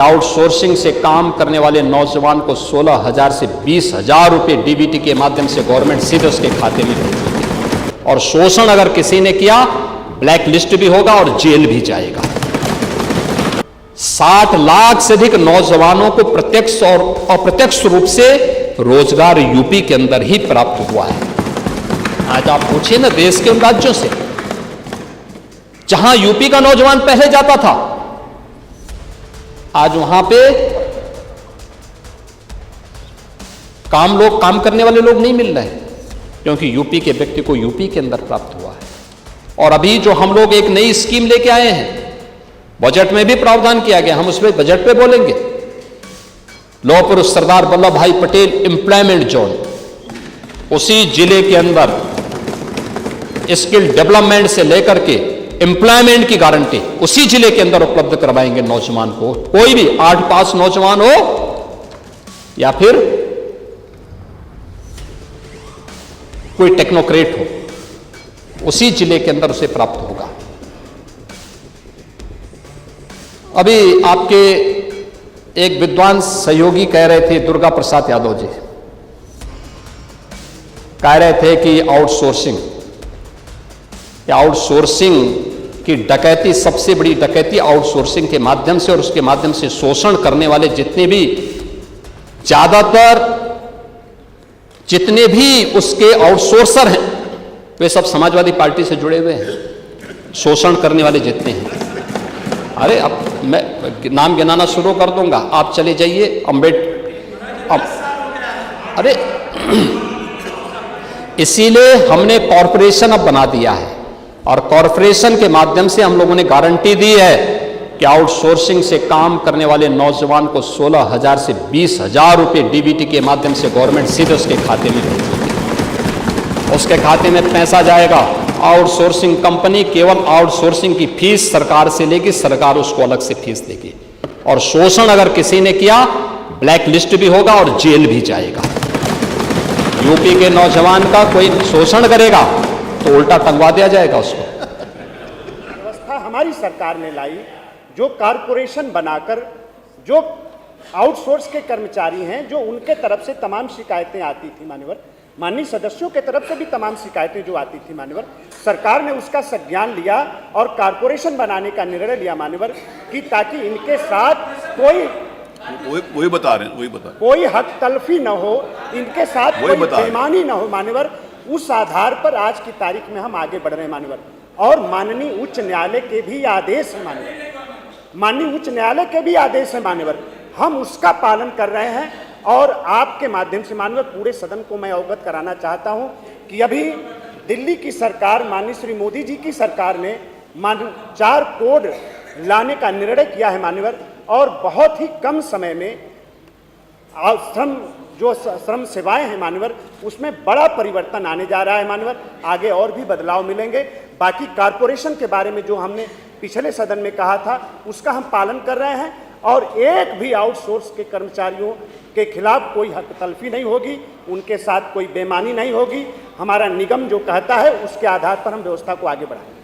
Outsourcing से काम करने वाले नौजवान को 16,000 से 20,000 रुपए डीबीटी के माध्यम से गवर्नमेंट सीधे उसके खाते में भेजेगी। और शोषण अगर किसी ने किया ब्लैक लिस्ट भी होगा और जेल भी जाएगा। 60 लाख से अधिक नौजवानों को प्रत्यक्ष और अप्रत्यक्ष रूप से रोजगार यूपी के अंदर ही प्राप्त हुआ है। आज आप पूछिए ना देश के उन राज्यों से जहां यूपी का नौजवान पहले जाता था, आज वहां पे काम करने वाले लोग नहीं मिल रहे, क्योंकि यूपी के व्यक्ति को यूपी के अंदर प्राप्त हुआ है। और अभी जो हम लोग एक नई स्कीम लेके आए हैं, बजट में भी प्रावधान किया गया, हम उसमें बजट पे बोलेंगे। लौह पुरुष सरदार वल्लभ भाई पटेल एम्प्लॉयमेंट जोन, उसी जिले के अंदर स्किल डेवलपमेंट से लेकर के एम्प्लॉयमेंट की गारंटी उसी जिले के अंदर उपलब्ध करवाएंगे नौजवान को। कोई भी 8 पास नौजवान हो या फिर कोई टेक्नोक्रेट हो, उसी जिले के अंदर उसे प्राप्त होगा। अभी आपके एक विद्वान सहयोगी कह रहे थे, दुर्गा प्रसाद यादव जी कह रहे थे कि आउटसोर्सिंग की डकैती, सबसे बड़ी डकैती आउटसोर्सिंग के माध्यम से और उसके माध्यम से शोषण करने वाले जितने भी उसके आउटसोर्सर हैं, वे सब समाजवादी पार्टी से जुड़े हुए हैं। शोषण करने वाले जितने हैं, अरे अब मैं नाम गिनाना शुरू कर दूंगा, आप चले जाइए अरे इसीलिए हमने कॉरपोरेशन अब बना दिया है, और कॉरपोरेशन के माध्यम से हम लोगों ने गारंटी दी है कि आउटसोर्सिंग से काम करने वाले नौजवान को 16,000 से 20,000 रुपए डीबीटी के माध्यम से गवर्नमेंट सीधे उसके खाते में भेजेगी। उसके खाते में पैसा जाएगा। आउटसोर्सिंग कंपनी केवल आउटसोर्सिंग की फीस सरकार से लेगी, सरकार उसको अलग से फीस देगी। और शोषण अगर किसी ने किया ब्लैक लिस्ट भी होगा और जेल भी जाएगा। यूपी के नौजवान का कोई शोषण करेगा तो उल्टा टंगवा दिया जाएगा उसको। व्यवस्था हमारी सरकार ने लाई, जो कारपोरेशन बनाकर जो आउटसोर्स के कर्मचारी हैं, जो उनके तरफ से तमाम शिकायतें आती थी मान्यवर, माननीय सदस्यों के तरफ से भी तमाम शिकायतें जो आती थी मान्यवर, सरकार ने उसका संज्ञान लिया और कारपोरेशन बनाने का निर्णय लिया मान्यवर, कि ताकि इनके साथ वही बता रहे हैं, कोई हक तलफी न हो, इनके साथ कोई बेईमानी न हो मान्यवर। उस आधार पर आज की तारीख में हम आगे बढ़ रहे हैं मान्यवर। और माननीय उच्च न्यायालय के भी आदेश है मान्यवर, माननीय उच्च न्यायालय के भी आदेश है मान्यवर, हम उसका पालन कर रहे हैं। और आपके माध्यम से मान्यवर पूरे सदन को मैं अवगत कराना चाहता हूं कि अभी दिल्ली की सरकार, माननीय श्री मोदी जी की सरकार ने 4 कोड लाने का निर्णय किया है मान्यवर, और बहुत ही कम समय में श्रम सेवाएं हैं मान्यवर, उसमें बड़ा परिवर्तन आने जा रहा है मान्यवर। आगे और भी बदलाव मिलेंगे। बाकी कारपोरेशन के बारे में जो हमने पिछले सदन में कहा था, उसका हम पालन कर रहे हैं, और एक भी आउटसोर्स के कर्मचारियों के खिलाफ कोई हक तलफी नहीं होगी, उनके साथ कोई बेईमानी नहीं होगी। हमारा निगम जो कहता है उसके आधार पर हम व्यवस्था को आगे बढ़ाएंगे।